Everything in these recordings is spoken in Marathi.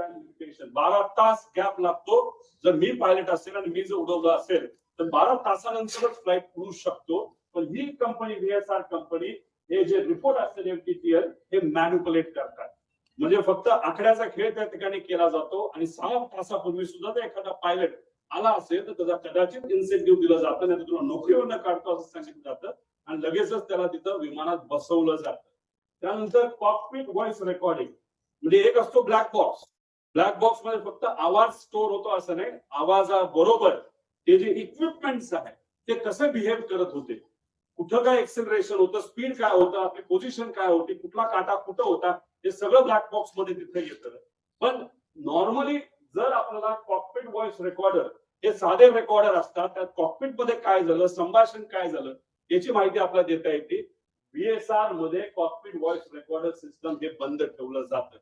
टाइम लिमिटेशन 12 तास गॅप लागतो. जर मी पायलट असेल आणि मी जर उडवलं असेल तर 12 तासानंतरच फ्लाईट उडू शकतो. पण ही कंपनी व्हीएसआर कंपनी हे जे रिपोर्ट असतील एफटीटीएल हे मॅन्युपुलेट करतात. म्हणजे फक्त आकड्याचा खेळ त्या ठिकाणी केला जातो आणि 6 तासापूर्वी सुद्धा जर एखादा पायलट आला असेल तर त्याचा कदाचित इन्सेंटिव्ह दिलं जातं, नाही तुला नोकरीवर काढतो असं सांगितलं जातं आणि लगेचच त्याला तिथं विमानात बसवलं जातं. त्यानंतर कॉकपिट व्हॉइस रेकॉर्डिंग म्हणजे एक असतो ब्लॅक बॉक्स. ब्लॅक बॉक्स मध्ये फक्त आवाज स्टोर होतो असं नाही, आवाजाबरोबर ते जे इक्विपमेंट्स आहेत ते कसे बिहेव करत होते, कुठं काय एक्सेलरेशन होतं, स्पीड काय होतं, आपली पोझिशन काय होती, कुठला काटा कुठं होता, हे सगळं ब्लॅक बॉक्स मध्ये तिथे येतं. पण नॉर्मली जर आपल्याला कॉकपिट व्हॉइस रेकॉर्डर हे साधे रेकॉर्डर असतात, त्यात कॉकपिट मध्ये काय झालं, संभाषण काय झालं याची माहिती आपल्याला देता येते. व्हीएसआर मध्ये कॉकपिट व्हॉइस रेकॉर्डर सिस्टम हे बंद ठेवलं जातं.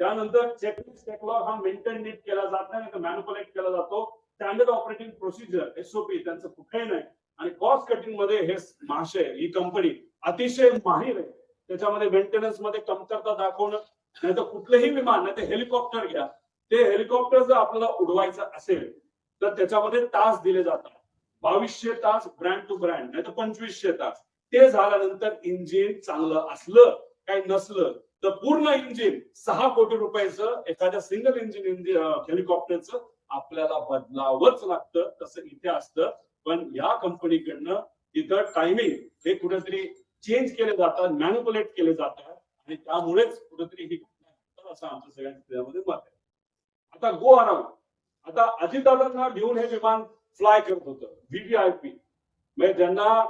त्यानंतर चेकलिस्ट टेक्लॉग हा मेंटेन नीट केला जात नाही, तर मॅन्युपुलेट केला जातो. स्टँडर्ड ऑपरेटिंग प्रोसिजर एसओपी त्यांचं कुठेही नाही. आणि कॉस्ट कटिंग मध्ये हे महाशय ही कंपनी अतिशय माहिर आहे. त्याच्यामध्ये मेंटेनन्स मध्ये कमतरता दाखवणं, नाही तर कुठलंही विमान, नाही तर हेलिकॉप्टर घ्या, ते हेलिकॉप्टर जर आपल्याला उडवायचं असेल तर त्याच्यामध्ये तास दिले जातात. 2200 तास ब्रँड टू ब्रँड, नाही तर 2500 तास. ते झाल्यानंतर इंजिन चांगलं असलं काही नसलं तर पूर्ण इंजिन 6 कोटी रुपयाचं एखाद्या सिंगल इंजिन हेलिकॉप्टरचं आपल्याला बदलावंच लागतं. तसं इथे असतं. पण या कंपनीकडनं तिथं टायमिंग हे कुठेतरी चेंज केले जातात, मॅन्युपुलेट केले जातात आणि त्यामुळेच कुठेतरी ही असं आमचं सगळ्यांच्या मत आहे. आता गो अराउंड, आता अजितदादांना घेऊन हे विमान फ्लाय करत होतं व्हीव्हीआयपी, म्हणजे ज्यांना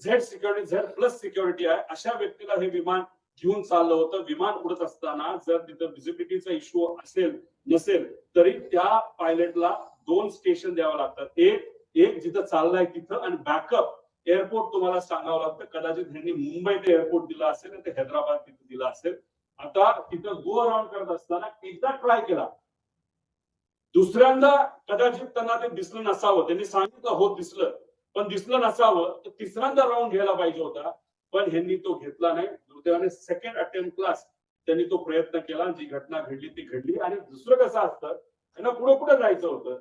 Z security, Z plus security आहे अशा व्यक्तीला हे विमान घेऊन चाललं होतं. विमान उडत असताना जर तिथं व्हिजिबिलिटीचा इश्यू असेल नसेल तरी त्या पायलटला 2 स्टेशन द्यावं लागतात. एक जिथं चाललाय तिथं आणि बॅकअप एअरपोर्ट तुम्हाला सांगावं लागतं. कदाचित ह्यांनी मुंबई ते एअरपोर्ट दिला असेल आणि ते हैदराबाद तिथे दिला असेल. आता तिथं गो अराउंड करत असताना एकदा ट्राय केला, दुसऱ्यांदा कदाचित त्यांना ते दिसलं नसावं, त्यांनी सांगितलं हो दिसलं, पण दिसलं नसावं तर तिसऱ्यांदा राऊंड घ्यायला पाहिजे होता, पण ह्यांनी तो घेतला नाही. दुर्दैवाने सेकंड अटेम्प्टलाच त्यांनी तो प्रयत्न केला. जी घटना घडली ती घडली. आणि दुसरं कसं असतं, त्यांना पुढे पुढे जायचं होतं.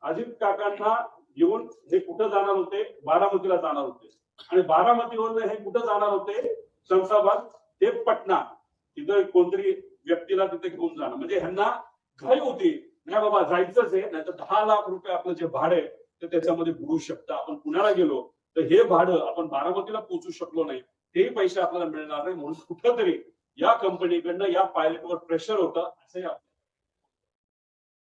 अजित काकांना घेऊन हे कुठं जाणार होते, बारामतीला जाणार होते आणि बारामतीवरून हे कुठं जाणार होते, शमशाबाद ते पटना. तिथं कोणतरी व्यक्तीला तिथे घेऊन जाणं म्हणजे ह्यांना घाई होती, नाही बाबा जायचंच आहे, नाही तर 10 लाख रुपये आपलं जे भाडं आहे ते त्याच्यामध्ये बुडू शकतं. आपण पुण्याला गेलो तर हे भाडं आपण बारामतीला पोहोचू शकलो नाही, तेही पैसे आपल्याला मिळणार नाही. म्हणून कुठंतरी या कंपनीकडनं या पायलटवर प्रेशर होतं असंही